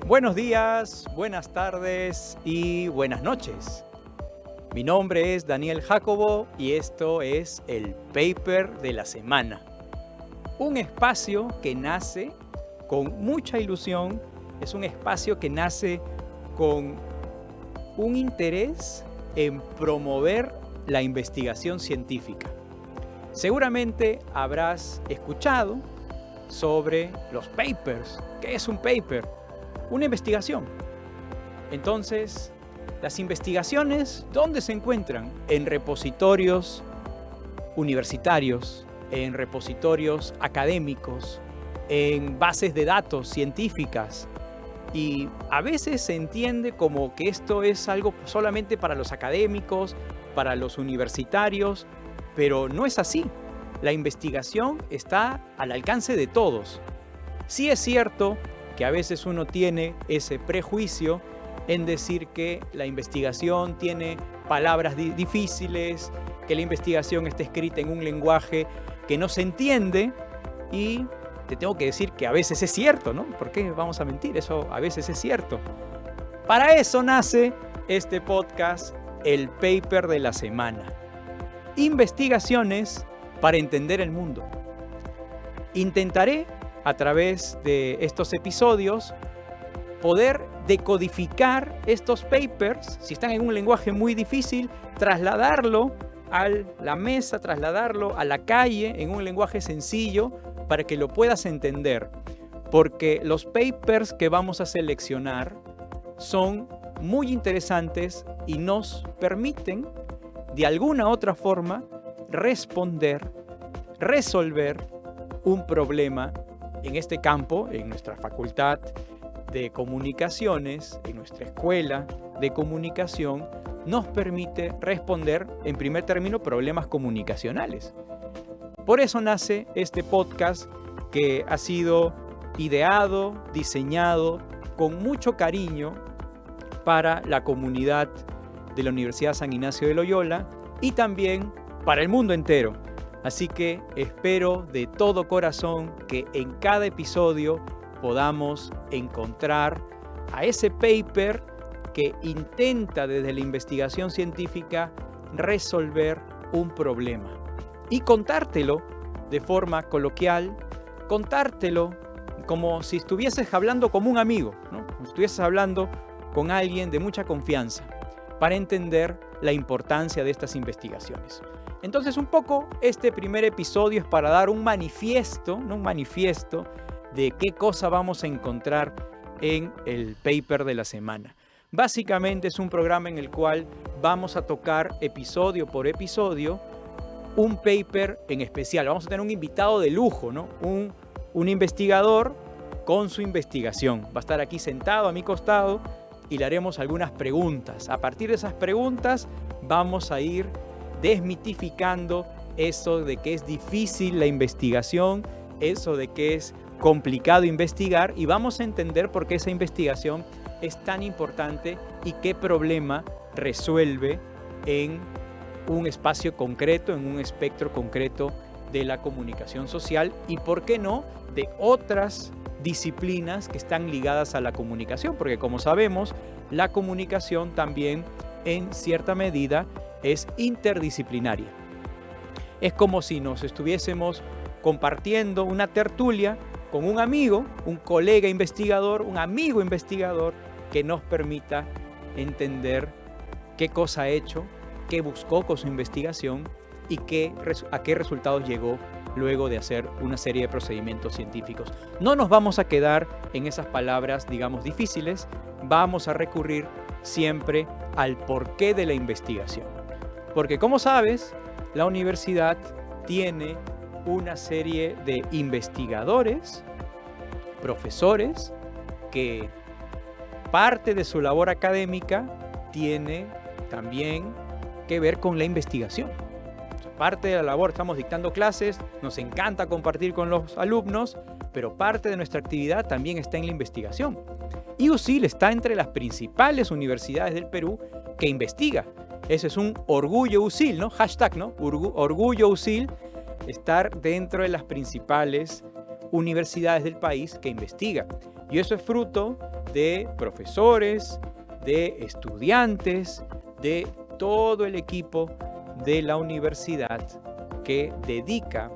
Buenos días, buenas tardes y buenas noches. Mi nombre es Daniel Jacobo y esto es el Paper de la Semana. Un espacio que nace con mucha ilusión, es un espacio que nace con un interés en promover la investigación científica. Seguramente habrás escuchado sobre los papers. ¿Qué es un paper? Una investigación. Entonces, las investigaciones, ¿dónde se encuentran? En repositorios universitarios, en repositorios académicos, en bases de datos científicas. Y a veces se entiende como que esto es algo solamente para los académicos, para los universitarios, pero no es así. La investigación está al alcance de todos. Sí es cierto que a veces uno tiene ese prejuicio en decir que la investigación tiene palabras difíciles, que la investigación está escrita en un lenguaje que no se entiende, y te tengo que decir que a veces es cierto, ¿no? ¿Por qué vamos a mentir? Eso a veces es cierto. Para eso nace este podcast, el Paper de la Semana. Investigaciones para entender el mundo. Intentaré, a través de estos episodios, poder decodificar estos papers, si están en un lenguaje muy difícil, trasladarlo a la mesa, trasladarlo a la calle en un lenguaje sencillo para que lo puedas entender. Porque los papers que vamos a seleccionar son muy interesantes y nos permiten, de alguna u otra forma, resolver un problema en este campo, en nuestra facultad de comunicaciones, en nuestra escuela de comunicación, nos permite responder, en primer término, problemas comunicacionales. Por eso nace este podcast que ha sido ideado, diseñado con mucho cariño para la comunidad de la Universidad San Ignacio de Loyola y también para el mundo entero. Así que espero de todo corazón que en cada episodio podamos encontrar a ese paper que intenta desde la investigación científica resolver un problema y contártelo de forma coloquial, contártelo como si estuvieses hablando como un amigo, ¿no? Como si estuvieses hablando con alguien de mucha confianza para entender la importancia de estas investigaciones. Entonces, un poco este primer episodio es para dar un manifiesto, ¿no? Un manifiesto de qué cosa vamos a encontrar en el paper de la semana. Básicamente es un programa en el cual vamos a tocar episodio por episodio un paper en especial. Vamos a tener un invitado de lujo, ¿no? Un investigador con su investigación. Va a estar aquí sentado a mi costado y le haremos algunas preguntas. A partir de esas preguntas vamos a ir desmitificando eso de que es difícil la investigación, eso de que es complicado investigar, y vamos a entender por qué esa investigación es tan importante y qué problema resuelve en un espacio concreto, en un espectro concreto de la comunicación social y, por qué no, de otras disciplinas que están ligadas a la comunicación, porque como sabemos, la comunicación también en cierta medida es interdisciplinaria. Es como si nos estuviésemos compartiendo una tertulia con un amigo, un colega investigador, un amigo investigador que nos permita entender qué cosa ha hecho, qué buscó con su investigación y a qué resultados llegó luego de hacer una serie de procedimientos científicos. No nos vamos a quedar en esas palabras, digamos, difíciles, vamos a recurrir siempre al porqué de la investigación. Porque, como sabes, la universidad tiene una serie de investigadores, profesores, que parte de su labor académica tiene también que ver con la investigación. Parte de la labor, estamos dictando clases, nos encanta compartir con los alumnos, pero parte de nuestra actividad también está en la investigación. Y USIL está entre las principales universidades del Perú que investiga. Ese es un orgullo USIL, ¿no? Hashtag, ¿no? Orgullo USIL, estar dentro de las principales universidades del país que investiga. Y eso es fruto de profesores, de estudiantes, de todo el equipo de la universidad que dedica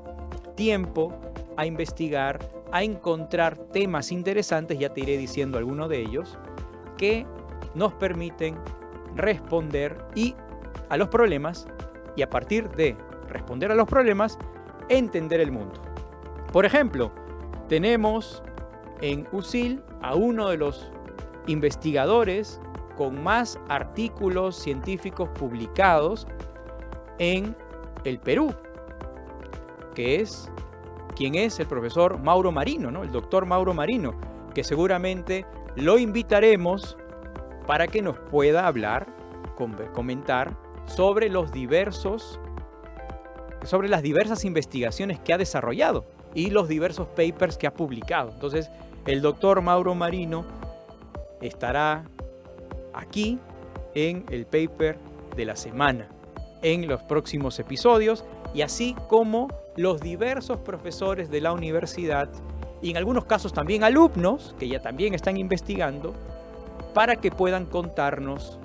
tiempo a investigar, a encontrar temas interesantes, ya te iré diciendo algunos de ellos, que nos permiten responder a los problemas y a partir de responder a los problemas, entender el mundo. Por ejemplo, tenemos en USIL a uno de los investigadores con más artículos científicos publicados en el Perú, quien es el profesor Mauro Marino, ¿no? El doctor Mauro Marino, que seguramente lo invitaremos para que nos pueda hablar, comentar sobre las diversas investigaciones que ha desarrollado y los diversos papers que ha publicado. Entonces, el doctor Mauro Marino estará aquí en el paper de la semana, en los próximos episodios, y así como los diversos profesores de la universidad y en algunos casos también alumnos que ya también están investigando para que puedan contarnos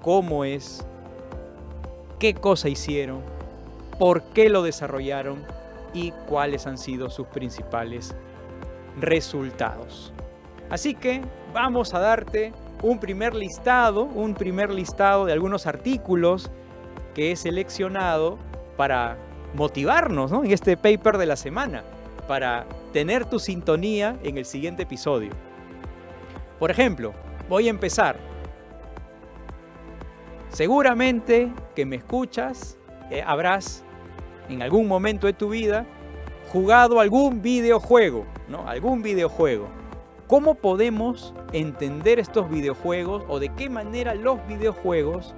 cómo es, qué cosa hicieron, por qué lo desarrollaron y cuáles han sido sus principales resultados. Así que vamos a darte un primer listado de algunos artículos que he seleccionado para motivarnos, ¿no?, en este paper de la semana, para tener tu sintonía en el siguiente episodio. Por ejemplo, voy a empezar. Seguramente que me escuchas, habrás en algún momento de tu vida jugado algún videojuego, ¿no? Algún videojuego. ¿Cómo podemos entender estos videojuegos o de qué manera los videojuegos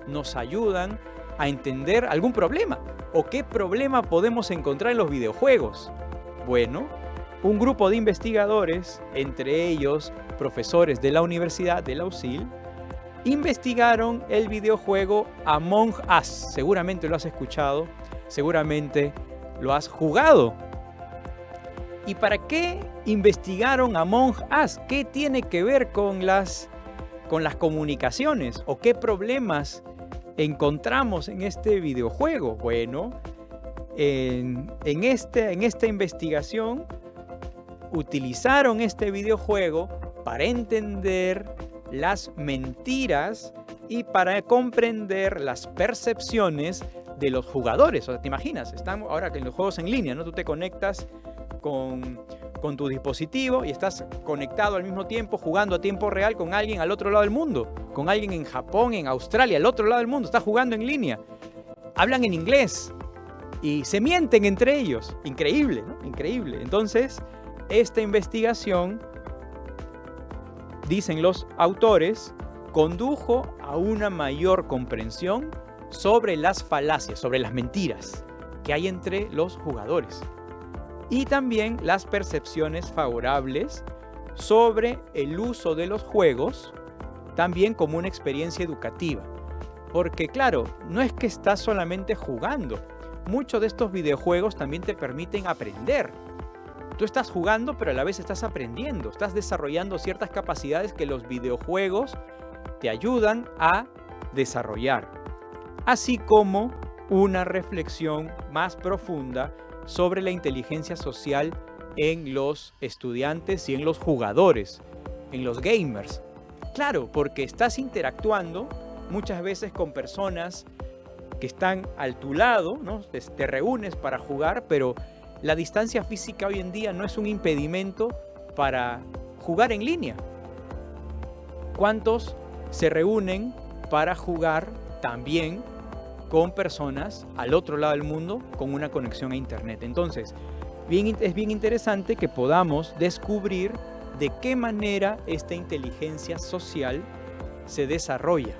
nos ayudan a entender algún problema? ¿O qué problema podemos encontrar en los videojuegos? Bueno, un grupo de investigadores, entre ellos profesores de la Universidad de la USIL, investigaron el videojuego Among Us. Seguramente lo has escuchado, seguramente lo has jugado. ¿Y para qué investigaron Among Us? ¿Qué tiene que ver con las comunicaciones? ¿O qué problemas encontramos en este videojuego? Bueno, en esta investigación utilizaron este videojuego para entender las mentiras y para comprender las percepciones de los jugadores. O sea, te imaginas, estamos ahora que en los juegos en línea, ¿no? Tú te conectas con tu dispositivo y estás conectado al mismo tiempo, jugando a tiempo real con alguien al otro lado del mundo, con alguien en Japón, en Australia, al otro lado del mundo, estás jugando en línea. Hablan en inglés y se mienten entre ellos. Increíble, ¿no? Increíble. Entonces, esta investigación, dicen los autores, condujo a una mayor comprensión sobre las falacias, sobre las mentiras que hay entre los jugadores. Y también las percepciones favorables sobre el uso de los juegos, también como una experiencia educativa. Porque claro, no es que estás solamente jugando. Muchos de estos videojuegos también te permiten aprender. Tú estás jugando, pero a la vez estás aprendiendo. Estás desarrollando ciertas capacidades que los videojuegos te ayudan a desarrollar. Así como una reflexión más profunda sobre la inteligencia social en los estudiantes y en los jugadores, en los gamers. Claro, porque estás interactuando muchas veces con personas que están a tu lado, ¿no? Te reúnes para jugar, pero la distancia física hoy en día no es un impedimento para jugar en línea. ¿Cuántos se reúnen para jugar también con personas al otro lado del mundo con una conexión a internet? Entonces, es bien interesante que podamos descubrir de qué manera esta inteligencia social se desarrolla,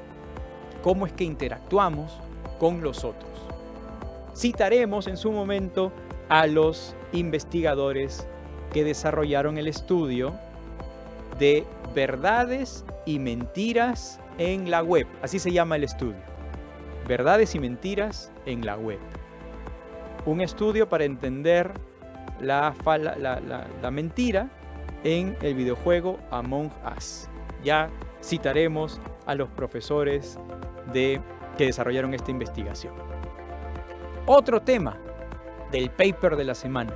cómo es que interactuamos con los otros. Citaremos en su momento a los investigadores que desarrollaron el estudio de verdades y mentiras en la web. Así se llama el estudio. Verdades y mentiras en la web. Un estudio para entender la mentira en el videojuego Among Us. Ya citaremos a los profesores que desarrollaron esta investigación. Otro tema del paper de la semana: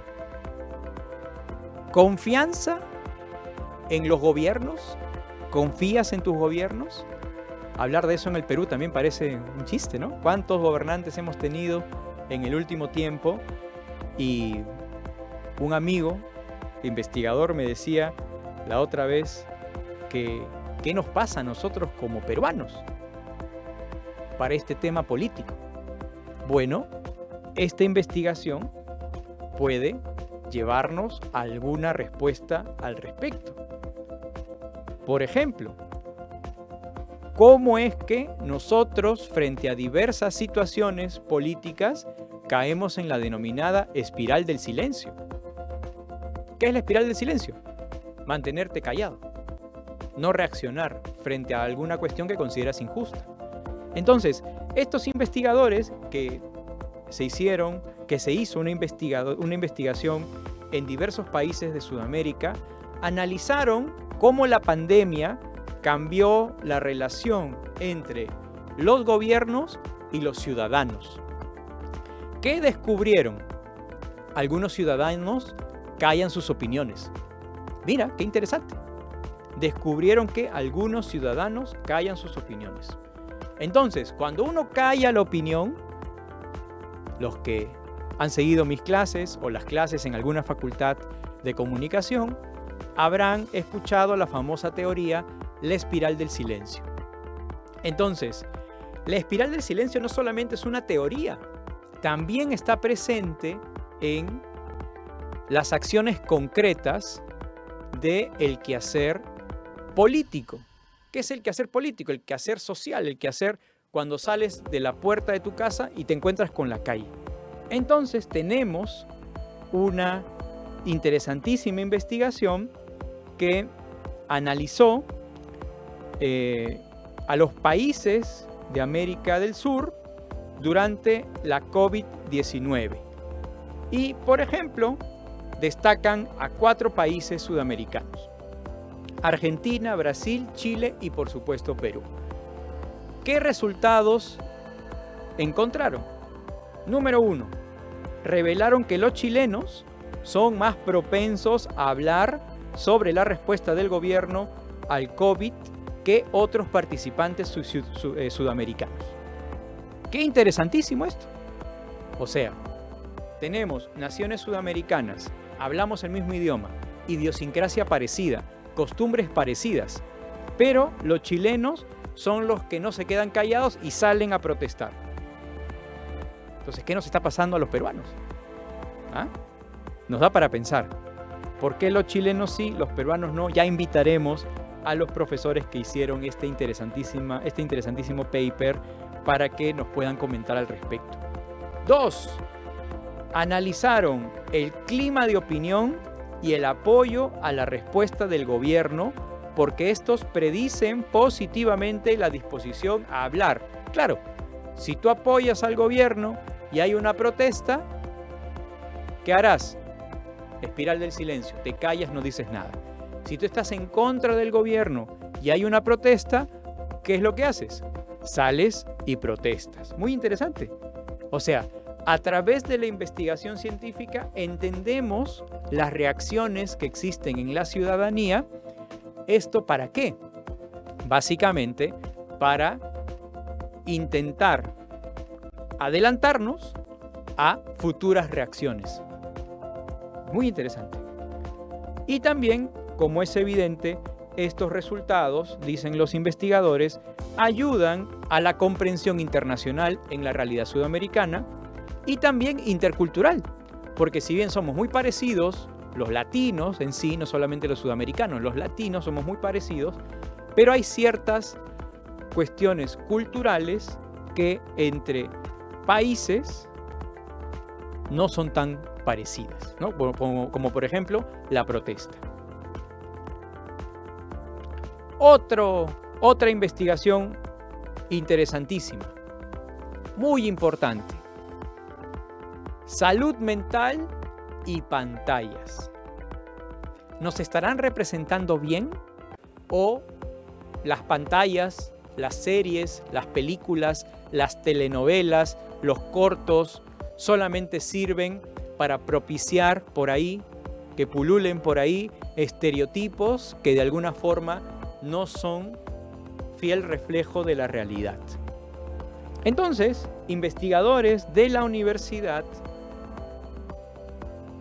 confianza en los gobiernos. ¿Confías en tus gobiernos? Hablar de eso en el Perú también parece un chiste, ¿no? ¿Cuántos gobernantes hemos tenido en el último tiempo? Y un amigo investigador me decía la otra vez que ¿qué nos pasa a nosotros como peruanos para este tema político? Bueno, esta investigación puede llevarnos a alguna respuesta al respecto. Por ejemplo, ¿cómo es que nosotros, frente a diversas situaciones políticas, caemos en la denominada espiral del silencio? ¿Qué es la espiral del silencio? Mantenerte callado, no reaccionar frente a alguna cuestión que consideras injusta. Entonces, estos investigadores que se hizo una investigación en diversos países de Sudamérica, analizaron cómo la pandemia cambió la relación entre los gobiernos y los ciudadanos. ¿Qué descubrieron? Algunos ciudadanos callan sus opiniones. Mira, qué interesante. Descubrieron que algunos ciudadanos callan sus opiniones. Entonces, cuando uno calla la opinión, los que han seguido mis clases o las clases en alguna facultad de comunicación habrán escuchado la famosa teoría, la espiral del silencio. Entonces, la espiral del silencio no solamente es una teoría, también está presente en las acciones concretas del quehacer político. ¿Qué es el quehacer político? El quehacer social, el quehacer cuando sales de la puerta de tu casa y te encuentras con la calle. Entonces tenemos una interesantísima investigación que analizó a los países de América del Sur durante la COVID-19. Y, por ejemplo, destacan a 4 países sudamericanos: Argentina, Brasil, Chile y, por supuesto, Perú. ¿Qué resultados encontraron? Número 1. Revelaron que los chilenos son más propensos a hablar sobre la respuesta del gobierno al COVID que otros participantes sudamericanos. ¡Qué interesantísimo esto! O sea, tenemos naciones sudamericanas, hablamos el mismo idioma, idiosincrasia parecida, costumbres parecidas, pero los chilenos son los que no se quedan callados y salen a protestar. Entonces, ¿qué nos está pasando a los peruanos? ¿Ah? Nos da para pensar. ¿Por qué los chilenos sí, los peruanos no? Ya invitaremos a los profesores que hicieron este interesantísimo paper para que nos puedan comentar al respecto. 2. Analizaron el clima de opinión y el apoyo a la respuesta del gobierno, porque estos predicen positivamente la disposición a hablar. Claro, si tú apoyas al gobierno y hay una protesta, ¿qué harás? Espiral del silencio, te callas, no dices nada. Si tú estás en contra del gobierno y hay una protesta, ¿qué es lo que haces? Sales y protestas. Muy interesante. O sea, a través de la investigación científica entendemos las reacciones que existen en la ciudadanía. ¿Esto para qué? Básicamente para intentar adelantarnos a futuras reacciones. Muy interesante. Y también, como es evidente, estos resultados, dicen los investigadores, ayudan a la comprensión internacional en la realidad sudamericana y también intercultural, porque si bien somos muy parecidos, los latinos en sí, no solamente los sudamericanos, los latinos somos muy parecidos, pero hay ciertas cuestiones culturales que entre países no son tan parecidas, ¿no? Como por ejemplo la protesta. Otra investigación interesantísima, muy importante. Salud mental y pantallas. ¿Nos estarán representando bien? ¿O las pantallas, las series, las películas, las telenovelas, los cortos solamente sirven para propiciar por ahí, que pululen por ahí estereotipos que de alguna forma no son fiel reflejo de la realidad? Entonces, investigadores de la universidad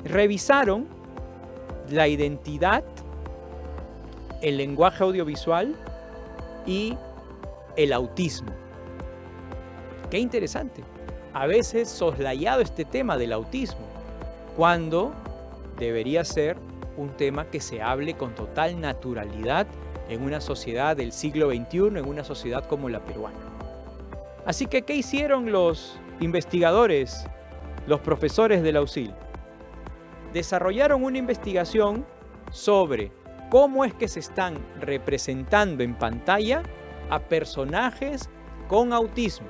revisaron la identidad, el lenguaje audiovisual y el autismo. Qué interesante. A veces soslayado este tema del autismo, cuando debería ser un tema que se hable con total naturalidad en una sociedad del siglo XXI, en una sociedad como la peruana. Así que, ¿qué hicieron los investigadores, los profesores de la UCIL? Desarrollaron una investigación sobre cómo es que se están representando en pantalla a personajes con autismo.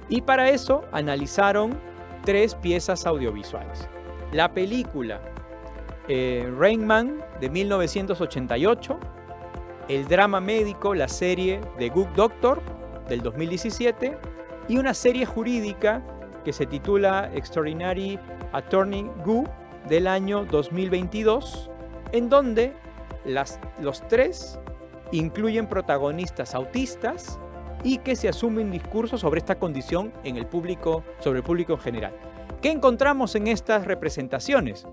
Y para eso analizaron 3 piezas audiovisuales. La película Rain Man de 1988, el drama médico, la serie The Good Doctor del 2017 y una serie jurídica que se titula Extraordinary Attorney Woo del año 2022, en donde los 3 incluyen protagonistas autistas y que se asume un discurso sobre esta condición en el público, sobre el público en general. ¿Qué encontramos en estas representaciones?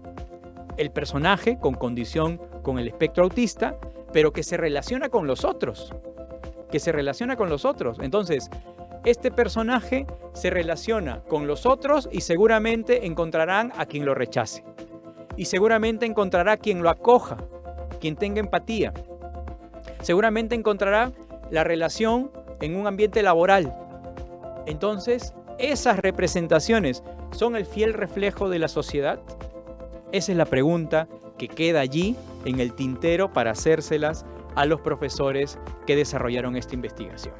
El personaje con condición con el espectro autista, pero que se relaciona con los otros. Entonces, este personaje se relaciona con los otros y seguramente encontrarán a quien lo rechace. Y seguramente encontrará quien lo acoja, quien tenga empatía. Seguramente encontrará la relación en un ambiente laboral. Entonces, ¿esas representaciones son el fiel reflejo de la sociedad? Esa es la pregunta que queda allí en el tintero para hacérselas a los profesores que desarrollaron esta investigación.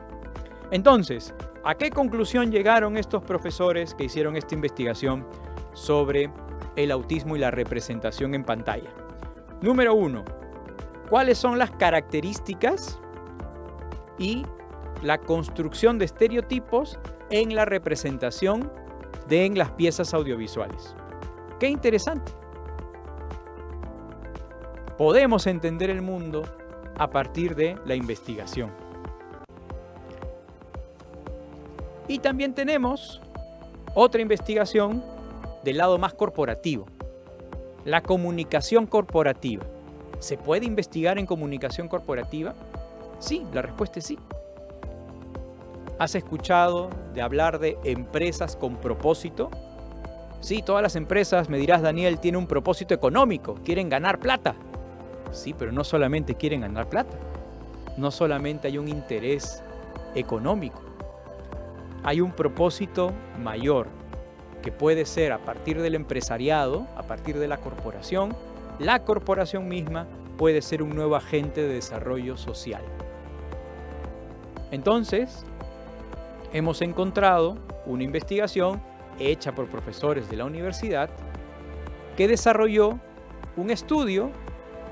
Entonces, ¿a qué conclusión llegaron estos profesores que hicieron esta investigación sobre el autismo y la representación en pantalla? Número 1, ¿cuáles son las características y la construcción de estereotipos en la representación en las piezas audiovisuales? ¡Qué interesante! Podemos entender el mundo a partir de la investigación. Y también tenemos otra investigación del lado más corporativo, la comunicación corporativa. ¿Se puede investigar en comunicación corporativa? Sí, la respuesta es sí. ¿Has escuchado de hablar de empresas con propósito? Sí, todas las empresas, me dirás, Daniel, tienen un propósito económico, quieren ganar plata. Sí, pero no solamente quieren ganar plata, no solamente hay un interés económico, hay un propósito mayor que puede ser a partir del empresariado, a partir de la corporación misma puede ser un nuevo agente de desarrollo social. Entonces, hemos encontrado una investigación hecha por profesores de la universidad que desarrolló un estudio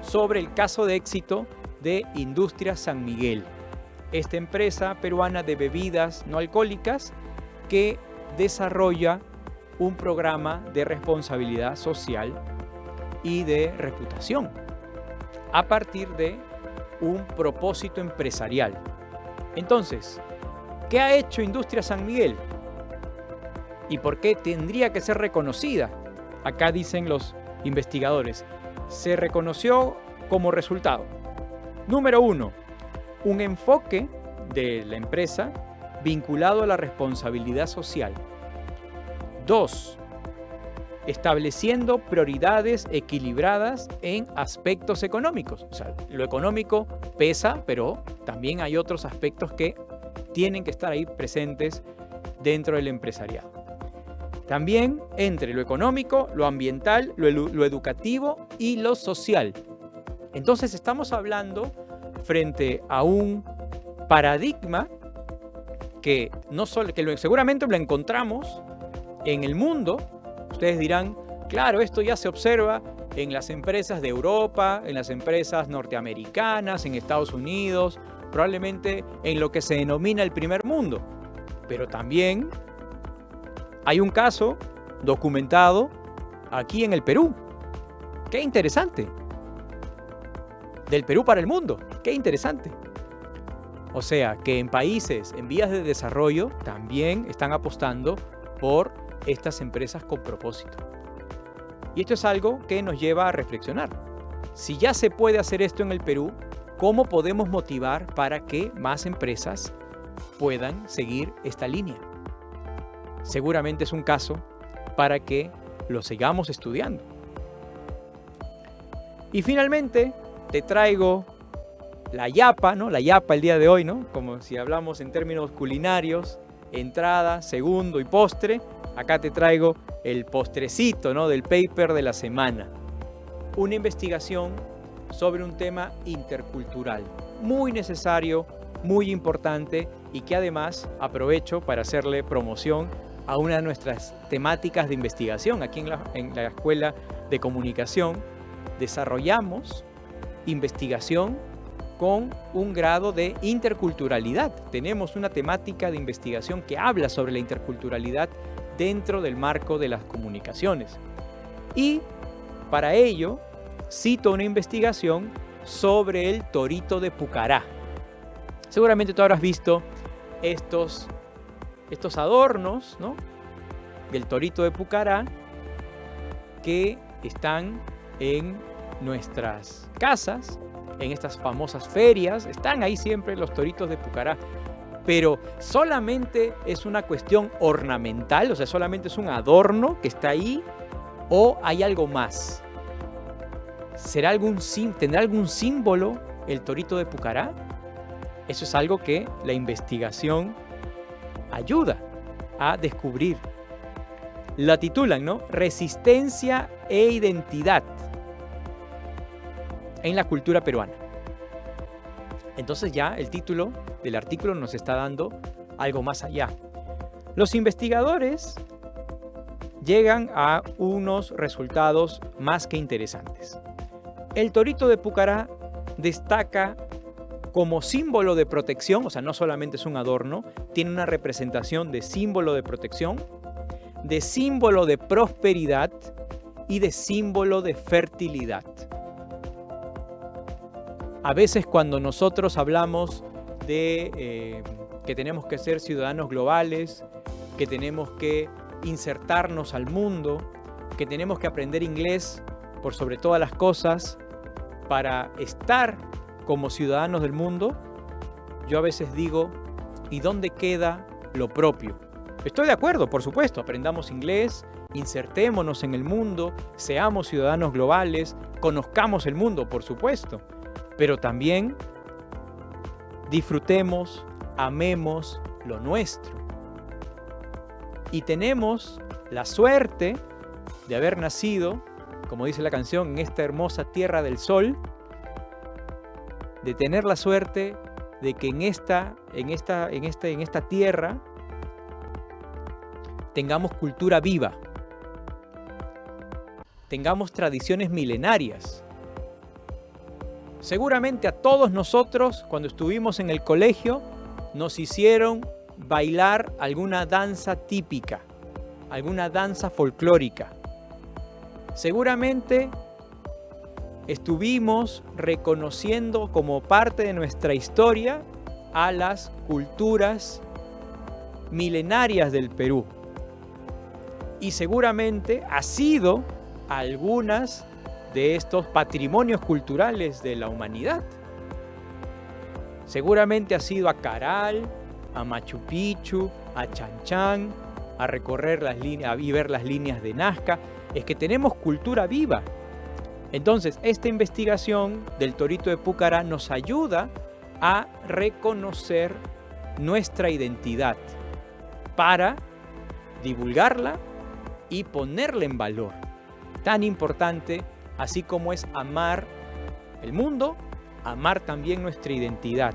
sobre el caso de éxito de Industrias San Miguel, esta empresa peruana de bebidas no alcohólicas que desarrolla un programa de responsabilidad social y de reputación a partir de un propósito empresarial. Entonces, ¿qué ha hecho Industrias San Miguel? ¿Y por qué tendría que ser reconocida? Acá dicen los investigadores, se reconoció como resultado. Número 1, un enfoque de la empresa vinculado a la responsabilidad social. 2, estableciendo prioridades equilibradas en aspectos económicos. O sea, lo económico pesa, pero también hay otros aspectos que tienen que estar ahí presentes dentro del empresariado. También entre lo económico, lo ambiental, lo educativo y lo social. Entonces estamos hablando frente a un paradigma que seguramente lo encontramos en el mundo. Ustedes dirán, Claro, esto ya se observa en las empresas de Europa, en las empresas norteamericanas, en Estados Unidos, probablemente en lo que se denomina el primer mundo. Pero también hay un caso documentado aquí en el Perú. ¡Qué interesante! Del Perú para el mundo. ¡Qué interesante! O sea, que en países en vías de desarrollo también están apostando por estas empresas con propósito. Y esto es algo que nos lleva a reflexionar. Si ya se puede hacer esto en el Perú, ¿cómo podemos motivar para que más empresas puedan seguir esta línea? Seguramente es un caso para que lo sigamos estudiando. Y finalmente te traigo la yapa, ¿no? La yapa el día de hoy, ¿no? Como si hablamos en términos culinarios, entrada, segundo y postre. Acá te traigo el postrecito, ¿no? Del paper de la semana. Una investigación sobre un tema intercultural, muy necesario, muy importante y que además aprovecho para hacerle promoción a una de nuestras temáticas de investigación. Aquí en la Escuela de Comunicación desarrollamos investigación con un grado de interculturalidad. Tenemos una temática de investigación que habla sobre la interculturalidad dentro del marco de las comunicaciones. Y para ello cito una investigación sobre el torito de Pucará. Seguramente tú habrás visto estos adornos, ¿no? Del torito de Pucará que están en nuestras casas, en estas famosas ferias. Están ahí siempre los toritos de Pucará. Pero solamente es una cuestión ornamental, o sea, solamente es un adorno que está ahí, o hay algo más. ¿Tendrá algún símbolo el torito de Pucará? Eso es algo que la investigación ayuda a descubrir. La titulan, ¿no? Resistencia e identidad en la cultura peruana. Entonces ya el título del artículo nos está dando algo más allá. Los investigadores llegan a unos resultados más que interesantes. El torito de Pucará destaca como símbolo de protección, o sea, no solamente es un adorno, tiene una representación de símbolo de protección, de símbolo de prosperidad y de símbolo de fertilidad. A veces cuando nosotros hablamos de que tenemos que ser ciudadanos globales, que tenemos que insertarnos al mundo, que tenemos que aprender inglés por sobre todas las cosas para estar como ciudadanos del mundo, yo a veces digo, ¿y dónde queda lo propio? Estoy de acuerdo, por supuesto, aprendamos inglés, insertémonos en el mundo, seamos ciudadanos globales, conozcamos el mundo, por supuesto, pero también disfrutemos, amemos lo nuestro. Y tenemos la suerte de haber nacido, como dice la canción, en esta hermosa tierra del sol, de tener la suerte de que en esta tierra tengamos cultura viva, tengamos tradiciones milenarias. Seguramente a todos nosotros, cuando estuvimos en el colegio, nos hicieron bailar alguna danza típica, alguna danza folclórica. Seguramente estuvimos reconociendo como parte de nuestra historia a las culturas milenarias del Perú. Y seguramente ha sido algunas de estos patrimonios culturales de la humanidad. Seguramente ha sido a Caral, a Machu Picchu, a Chan Chan, a recorrer las líneas y ver las líneas de Nazca. Es que tenemos cultura viva. Entonces, esta investigación del torito de Pucará nos ayuda a reconocer nuestra identidad para divulgarla y ponerla en valor. Tan importante, así como es amar el mundo, amar también nuestra identidad.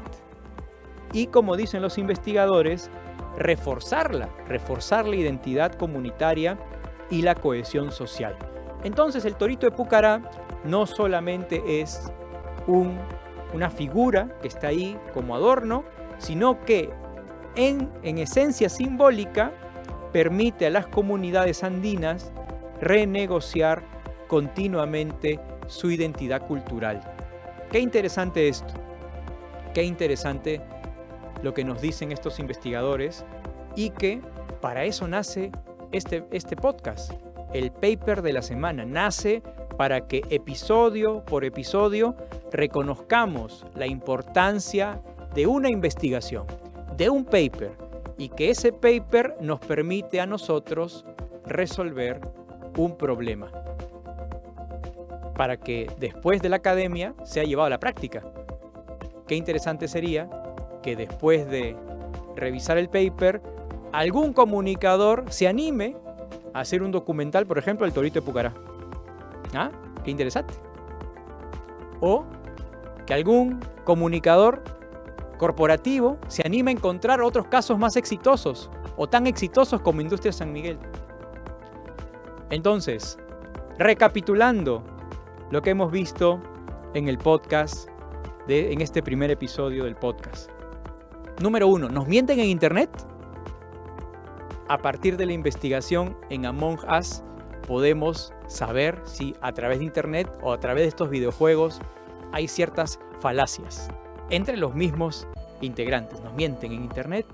Y como dicen los investigadores, reforzar la identidad comunitaria y la cohesión social. Entonces el torito de Pucará no solamente es una figura que está ahí como adorno, sino que en esencia simbólica permite a las comunidades andinas renegociar continuamente su identidad cultural. Qué interesante esto, qué interesante lo que nos dicen estos investigadores, y que para eso nace este podcast. El paper de la semana nace para que episodio por episodio reconozcamos la importancia de una investigación, de un paper, y que ese paper nos permite a nosotros resolver un problema para que después de la academia sea llevado a la práctica. Qué interesante sería que después de revisar el paper, algún comunicador se anime a hacer un documental, por ejemplo, del torito de Pucará. ¿Ah? Qué interesante. O que algún comunicador corporativo se anime a encontrar otros casos más exitosos o tan exitosos como Industria San Miguel. Entonces, recapitulando lo que hemos visto en el podcast, en este primer episodio del podcast. Número 1, ¿nos mienten en Internet? A partir de la investigación en Among Us podemos saber si a través de Internet o a través de estos videojuegos hay ciertas falacias entre los mismos integrantes. ¿Nos mienten en Internet?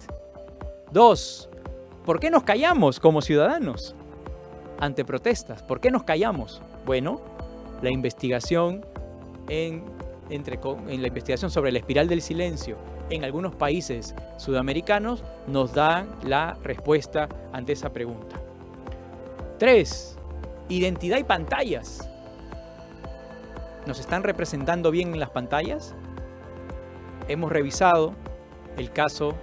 2, ¿por qué nos callamos como ciudadanos ante protestas? ¿Por qué nos callamos? Bueno, la investigación en la investigación sobre la espiral del silencio en algunos países sudamericanos nos da la respuesta ante esa pregunta. 3, identidad y pantallas. ¿Nos están representando bien en las pantallas? Hemos revisado el caso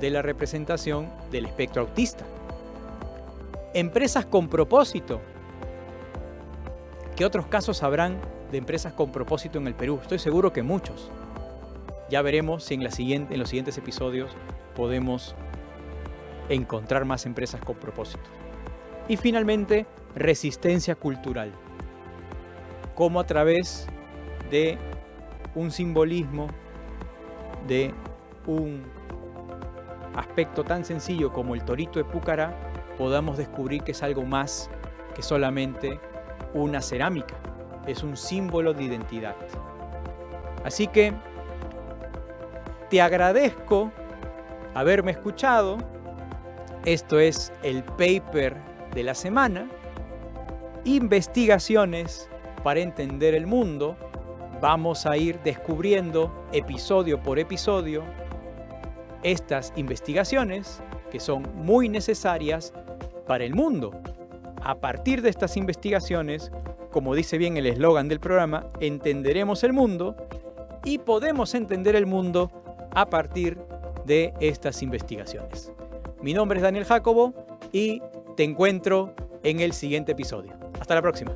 de la representación del espectro autista. Empresas con propósito. ¿Qué otros casos habrán de empresas con propósito en el Perú? Estoy seguro que muchos. Ya veremos si en los siguientes episodios podemos encontrar más empresas con propósito. Y finalmente, resistencia cultural. Cómo a través de un simbolismo, de un aspecto tan sencillo como el torito de Pucará, podamos descubrir que es algo más que solamente una cerámica. Es un símbolo de identidad. Así que te agradezco haberme escuchado. Esto es el paper de la semana. Investigaciones para entender el mundo. Vamos a ir descubriendo episodio por episodio estas investigaciones que son muy necesarias para el mundo. A partir de estas investigaciones, como dice bien el eslogan del programa, entenderemos el mundo, y podemos entender el mundo a partir de estas investigaciones. Mi nombre es Daniel Jacobo y te encuentro en el siguiente episodio. Hasta la próxima.